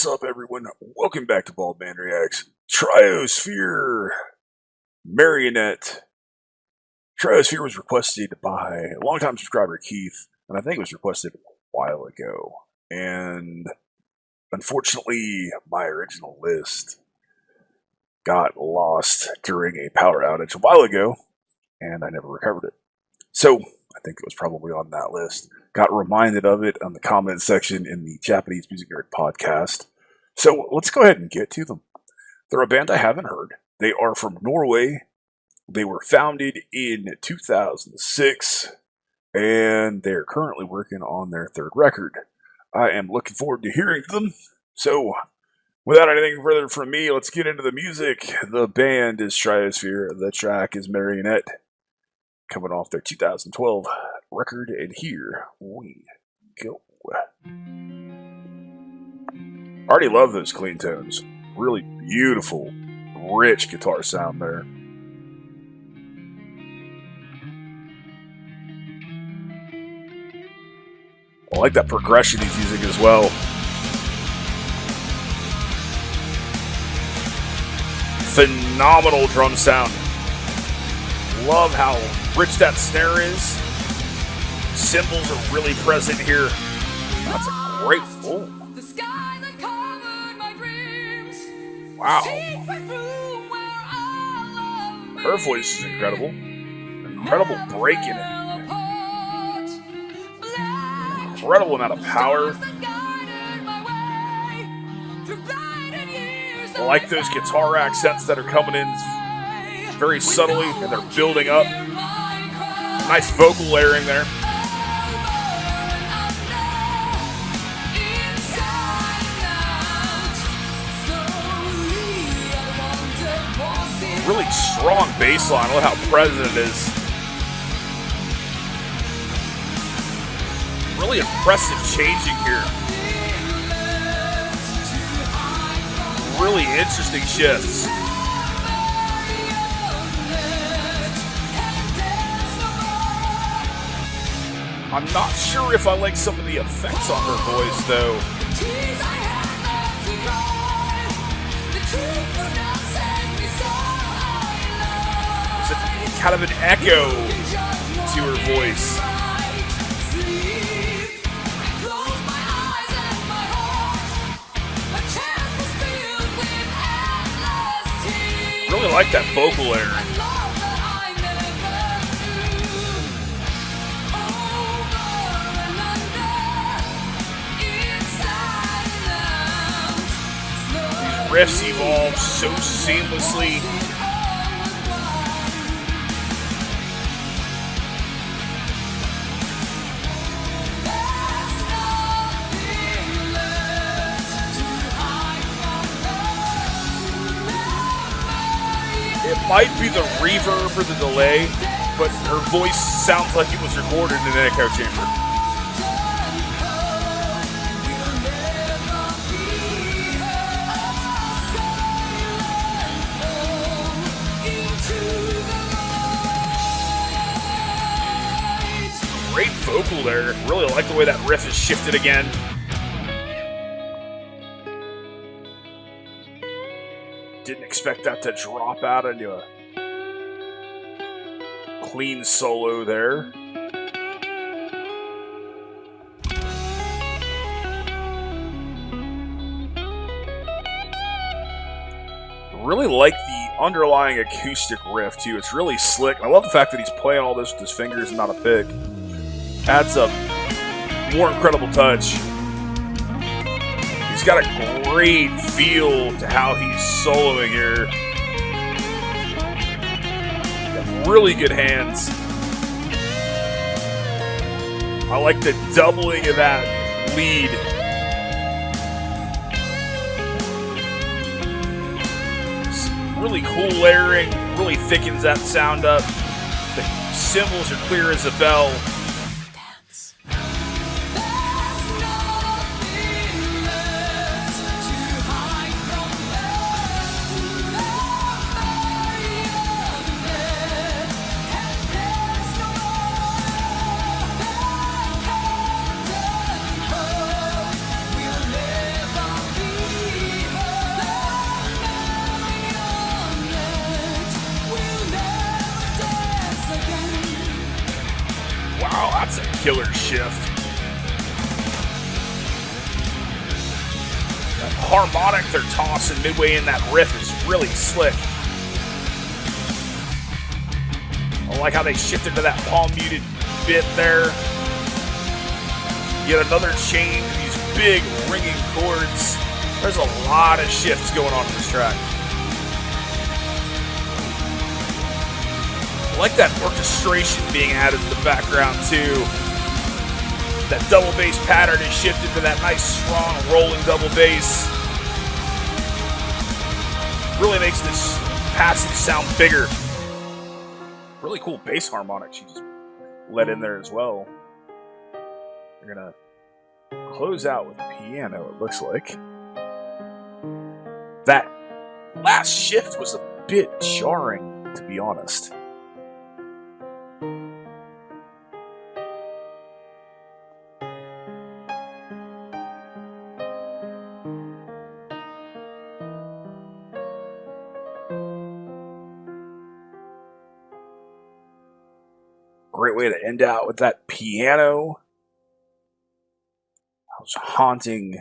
What's up, everyone? Welcome back to Baldmanreacts Triosphere Marionette. Triosphere was requested by a longtime subscriber, Keith, and I think it was requested a while ago. And unfortunately, my original list got lost during a power outage a while ago, and I never recovered it. So, I think it was probably on that list. Got reminded of it on the comment section in the Japanese Music Nerd podcast. So let's go ahead and get to them. They're a band I haven't heard. They are from Norway. They were founded in 2006, and they're currently working on their third record. I am looking forward to hearing them. So, without anything further from me, let's get into the music. The band is Triosphere. The track is Marionette, coming off their 2012 record, and here we go. I already love those clean tones. Really beautiful, rich guitar sound there. I like that progression he's using as well. Phenomenal drum sound. Love how rich that snare is. Cymbals are really present here. That's a great. Oh. Wow. Her voice is incredible. Incredible break in it. Incredible amount of power. I like those guitar accents that are coming in very subtly, and they're building up. Nice vocal layering there. Really strong bass line. Look how present it is. Really impressive changing here. Really interesting shifts. I'm not sure if I like some of the effects on her voice, though. There's kind of an echo to her voice. Really like that vocal layering. Riffs evolve so seamlessly. It might be the reverb or the delay, but her voice sounds like it was recorded in an echo chamber. Great vocal there. Really like the way that riff is shifted again. Didn't expect that to drop out into a clean solo there. Really like the underlying acoustic riff too. It's really slick. I love the fact that he's playing all this with his fingers and not a pick. Adds a more incredible touch. He's got a great feel to how he's soloing here. Got really good hands. I like the doubling of that lead. It's really cool layering, really thickens that sound up. The cymbals are clear as a bell. That's a killer shift. That harmonic they're tossing midway in that riff is really slick. I like how they shifted to that palm muted bit there. Yet another chain to these big ringing chords. There's a lot of shifts going on in this track. I like that orchestration being added to the background too. That double bass pattern is shifted to that nice strong rolling double bass. Really makes this passage sound bigger. Really cool bass harmonic she just let in there as well. We're gonna close out with piano, it looks like. That last shift was a bit jarring, to be honest. Great way to end out with that piano. Those haunting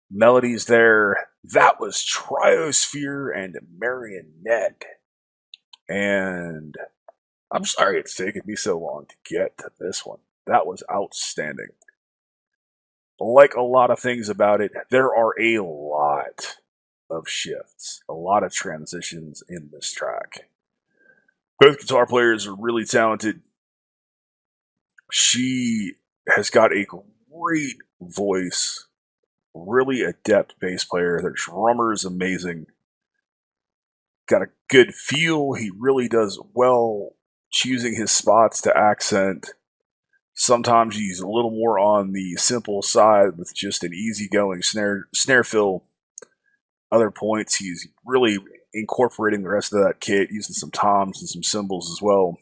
melodies there. That was Triosphere and Marionette. And I'm sorry it's taken me so long to get to this one. That was outstanding. Like a lot of things about it, there are a lot of shifts, a lot of transitions in this track. Both guitar players are really talented. She has got a great voice, really adept bass player. Their drummer is amazing. Got a good feel. He really does well choosing his spots to accent. Sometimes he's a little more on the simple side with just an easygoing snare fill. Other points, he's really incorporating the rest of that kit, using some toms and some cymbals as well.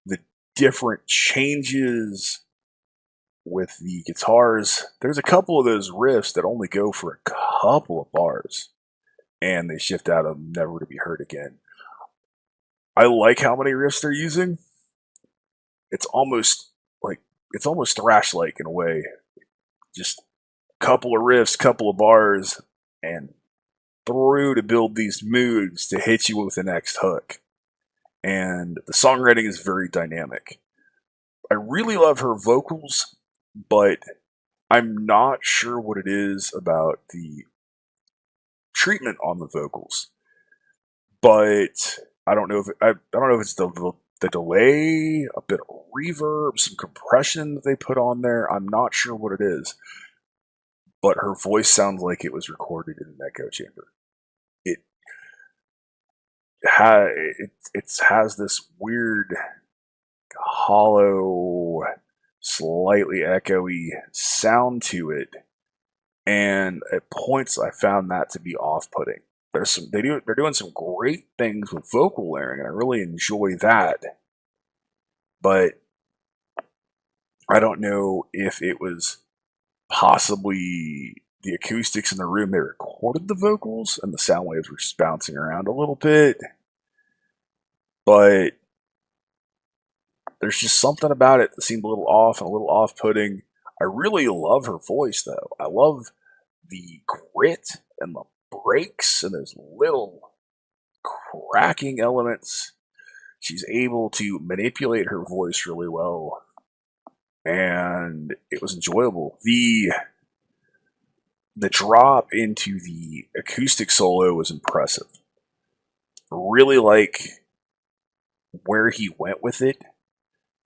The different changes with the guitars, there's a couple of those riffs that only go for a couple of bars and they shift out of them, never to be heard again. I like how many riffs they're using. It's almost thrash-like in a way. Just a couple of riffs, couple of bars, and through to build these moods to hit you with the next hook. And the songwriting is very dynamic. I really love her vocals, but I'm not sure what it is about the treatment on the vocals. But I don't know if it's the delay, a bit of reverb, some compression that they put on there. I'm not sure what it is. But her voice sounds like it was recorded in an echo chamber. It has this weird, hollow, slightly echoey sound to it, and at points I found that to be off-putting. They're doing some great things with vocal layering, and I really enjoy that. But I don't know if it was possibly the acoustics in the room they recorded the vocals, and the sound waves were just bouncing around a little bit. But there's just something about it that seemed a little off and a little off-putting. I really love her voice, though. I love the grit and the breaks and those little cracking elements. She's able to manipulate her voice really well, and it was enjoyable. The drop into the acoustic solo was impressive. Really like where he went with it,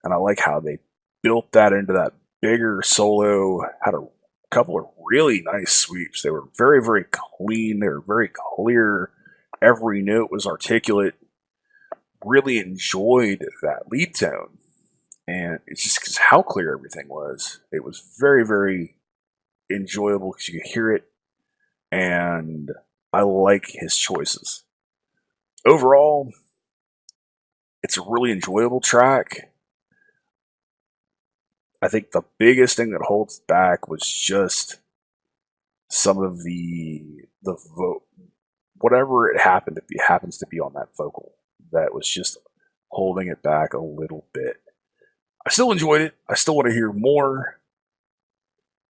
and I like how they built that into that bigger solo. Had a couple of really nice sweeps. They were very, very clean. They were very clear. Every note was articulate. Really enjoyed that lead tone. And it's just because how clear everything was. It was very, very enjoyable because you could hear it. And I like his choices. Overall, it's a really enjoyable track. I think the biggest thing that holds back was just some of whatever it happens to be on that vocal that was just holding it back a little bit. I still enjoyed it. I still want to hear more.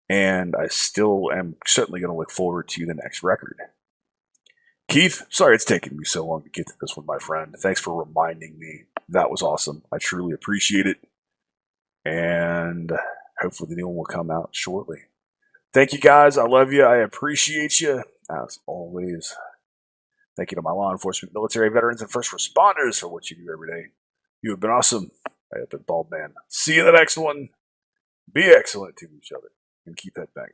And I still am certainly going to look forward to the next record. Keith, sorry it's taken me so long to get to this one, my friend. Thanks for reminding me. That was awesome. I truly appreciate it. And hopefully the new one will come out shortly. Thank you guys. I love you. I appreciate you. As always, thank you to my law enforcement, military veterans, and first responders for what you do every day. You have been awesome. I have been Bald Man. See you in the next one. Be excellent to each other and keep head banging.